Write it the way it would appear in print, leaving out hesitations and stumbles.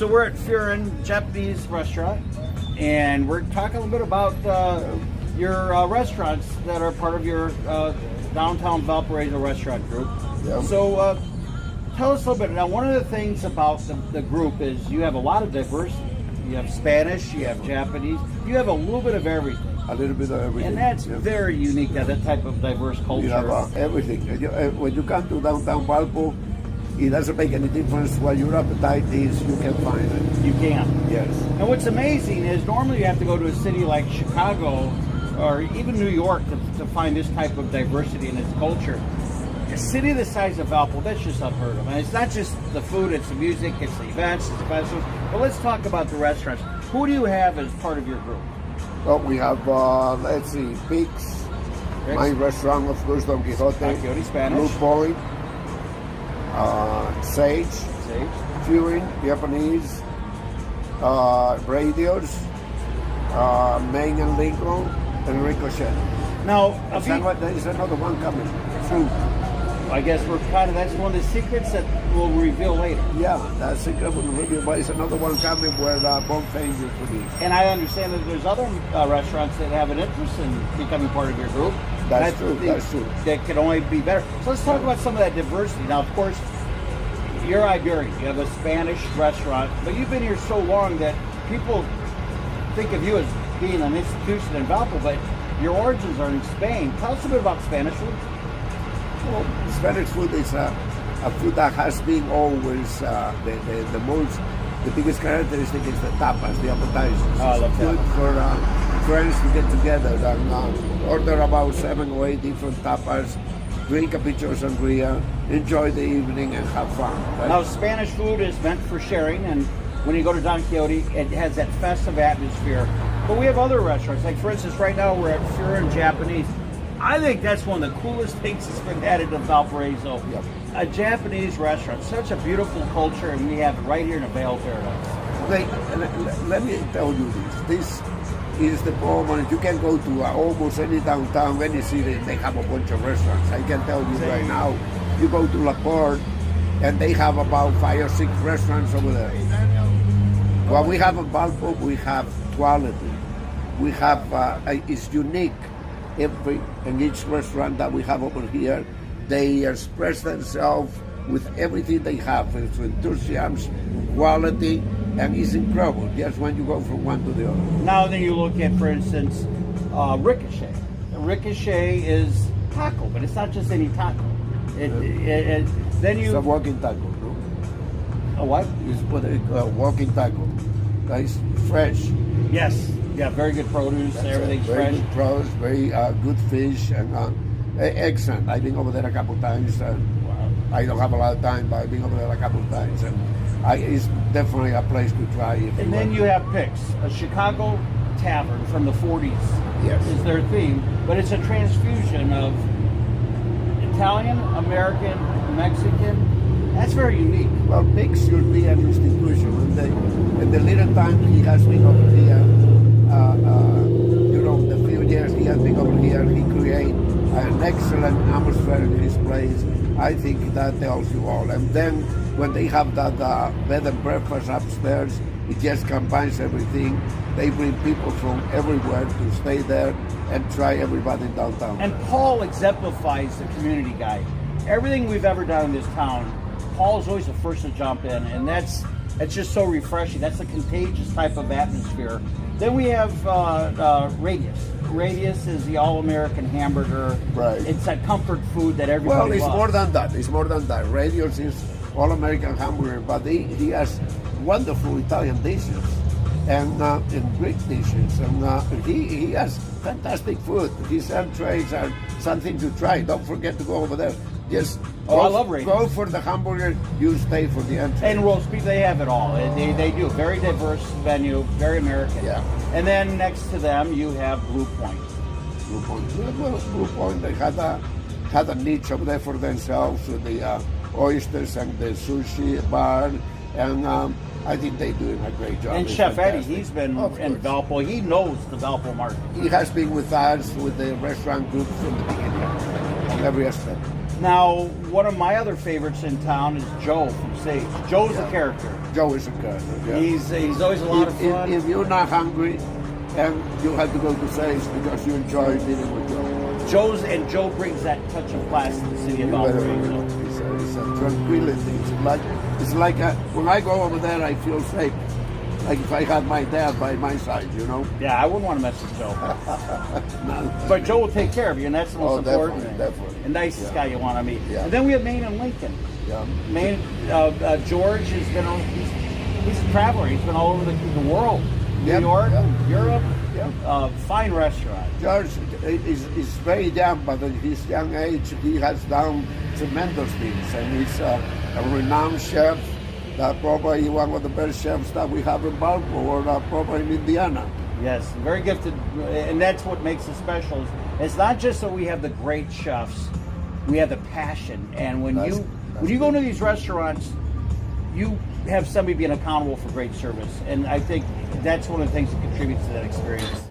So we're at Furin Japanese restaurant, and we're talking a little bit about your restaurants that are part of your downtown Valparaiso restaurant group. Yeah. So tell us a little bit. Now, one of the things about the group is you have a lot of diversity. You have Spanish, you have Japanese, you have a little bit of everything. A little bit of everything. And that's very unique, that type of diverse culture. You have everything. When you come to downtown Valpo, it doesn't make any difference what your appetite is, you can find it. You can. Yes. And what's amazing is normally you have to go to a city like Chicago or even New York to find this type of diversity in its culture. A city the size of Valpo, that's just unheard of. And it's not just the food, it's the music, it's the events, it's the festivals. But let's talk about the restaurants. Who do you have as part of your group? Well, we have, let's see, Pix, my restaurant, of course, Don Quixote, Don Quixote, Spanish. Blue Point, Sage, Furin, Japanese, Radios, Main and Lincoln, and Ricochet. Now, there is another one coming, Fruit. I guess that's one of the secrets that we'll reveal later. Yeah, that's secret will reveal, but it's another one coming where Bonfang used to be. And I understand that there's other restaurants that have an interest in becoming part of your group. That's true. That can only be better. So let's talk about some of that diversity. Now, of course, you're Iberian. You have a Spanish restaurant, but you've been here so long that people think of you as being an institution in Valpo, but your origins are in Spain. Tell us a bit about Spanish food. Well, Spanish food is a food that has been always the biggest characteristic is the tapas, the appetizers. Oh, I love it's good for friends to get together and order about 7 or 8 different tapas, drink a pitcher of sangria, enjoy the evening and have fun. Right? Now, Spanish food is meant for sharing, and when you go to Don Quixote, it has that festive atmosphere. But we have other restaurants, like for instance, right now we're at Furin Japanese. I think that's one of the coolest things that's been added to Valparaiso. Yep. A Japanese restaurant, such a beautiful culture, and we have it right here in a Vail Paradise. Let me tell you this. This is the problem. You can go to almost any downtown, any city, and they have a bunch of restaurants. I can tell you right now, you go to La Porte, and they have about 5 or 6 restaurants over there. What we have in Valpo, we have quality. We have, it's unique. In each restaurant that we have over here, they express themselves with everything they have. It's enthusiasm, quality, and it's incredible just when you go from one to the other. Now then you look at, for instance, Ricochet. Ricochet is taco, but it's not just any taco. Then you... It's a walking taco, no? A what? It's what they call walking taco. It's fresh. Yes. Yeah, very good produce. Everything's very fresh. Good produce, very good fish, and excellent. I've been over there a couple of times. I don't have a lot of time, but I've been over there a couple of times, and it's definitely a place to try. And then you have Pix, a Chicago tavern from the 40s. Yes, is their theme, but it's a transfusion of Italian, American, Mexican. That's very unique. Well, Pix should be an institution, and the little time he has been over here. The few years he has been over here, he created an excellent atmosphere in his place. I think that tells you all. And then when they have that bed and breakfast upstairs, it just combines everything. They bring people from everywhere to stay there and try everybody in downtown. And Paul exemplifies the community guy. Everything we've ever done in this town, Paul's always the first to jump in, and that's just so refreshing. That's a contagious type of atmosphere. Then we have Radius. Radius is the all-American hamburger. Right. It's that comfort food that everybody loves. Well, it's more than that. Radius is all-American hamburger, but he has wonderful Italian dishes and Greek dishes, and he has fantastic food. His entrees are something to try. Don't forget to go over there. Just I love Radius. Go for the hamburger, you stay for the entree. And roast beef, they have it all. They do a very diverse venue, very American. Yeah. And then next to them, you have Blue Point. Blue Point, they had a niche over there for themselves with the oysters and the sushi bar, and I think they're doing a great job. And Chef Eddie, he's been in Valpo. He knows the Valpo market. He has been with us, with the restaurant group from the beginning, on every aspect. Now, one of my other favorites in town is Joe from Sage. Joe's a character. Joe is a character. Yeah. He's always a lot of fun. If you're not hungry, and you have to go to Sage because you enjoy dealing with Joe. Joe brings that touch of class to the city of Valpo. It's a tranquility. It's like when I go over there, I feel safe. Like if I had my dad by my side, you know. Yeah, I wouldn't want to mess with Joe. No. But Joe will take care of you, and that's the most important thing. Definitely. The nicest guy you want to meet. Yeah. And then we have Maine and Lincoln. Yeah. Maine, George has been he's a traveler. He's been all over the world. New York, Europe. Yeah. Fine restaurant. George is very young, but at his young age, he has done tremendous things, and he's a renowned chef. Probably one of the best chefs that we have in Valpo, or probably in Indiana. Yes, very gifted, and that's what makes it special. It's not just that we have the great chefs, we have the passion. And when you go into these restaurants, you have somebody being accountable for great service, and I think that's one of the things that contributes to that experience.